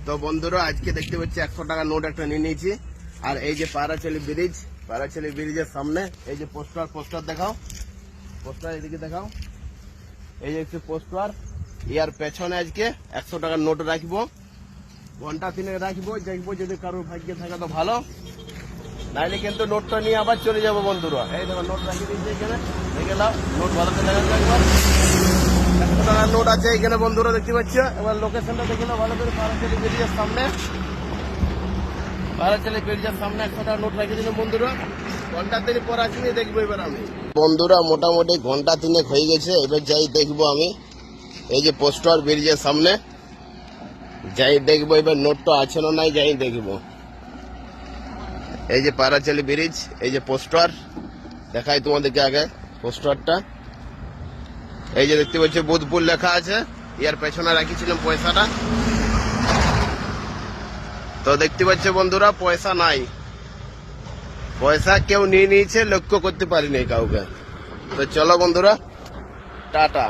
তো বন্ধুরা আজকে দেখতে পাচ্ছি 100 টাকা নোট একটা নিয়ে নিয়েছি। আর এই যে পারাচলি ব্রিজের সামনে এই যে পোস্টার দেখাও, পোস্টার এদিকে দেখাও, এই যে একটু পোস্টার, ইয়ার পেছনে আজকে 100 টাকার নোট রাখবো, ঘন্টা 3 রাখবো, দেখবো যদি কারোর ভাগ্যে থাকে তো ভালো, নাইলে কিন্তু নোটটা নিয়ে আবার চলে যাবো বন্ধুরা। এই দেখো নোট রাখিয়ে দিয়েছি এখানে, দেখে নাও নোট ভালো করে লাগা একবার। 100 টাকার নোট আছে এখানে বন্ধুরা দেখতে পাচ্ছ। এবার লোকেশনটা দেখে নাও ভালো করে, পারাচলি ব্রিজের সামনে, পারাচলি ব্রিজের সামনে 100 টাকার নোট রাখিয়ে দিলাম বন্ধুরা। ঘন্টা 3 পর আসিনি দেখবো এবার আমি বন্ধুরা, মোটামুটি ঘন্টা 3 হয়ে গেছে। এবার যাই দেখবো আমি এই যে পোস্টার ব্রিজের সামনে, যাই দেখবো এবার নোটটা আছে না নাই, যাই দেখবো। এই যে পারাচলি ব্রিজ, এই যে পোস্টার দেখাই তোমাদেরকে আগে পোস্টারটা, এই যে দেখতে পাচ্ছি বুধপুর লেখা আছে, এর পেছনে রাখিছিলাম পয়সাটা। তো দেখতে পাচ্ছ বন্ধুরা পয়সা নাই, পয়সা কেউ নিয়ে নিয়েছে, লক্ষ্য করতে পারিনি কাউকে। তো চলো বন্ধুরা, টাটা।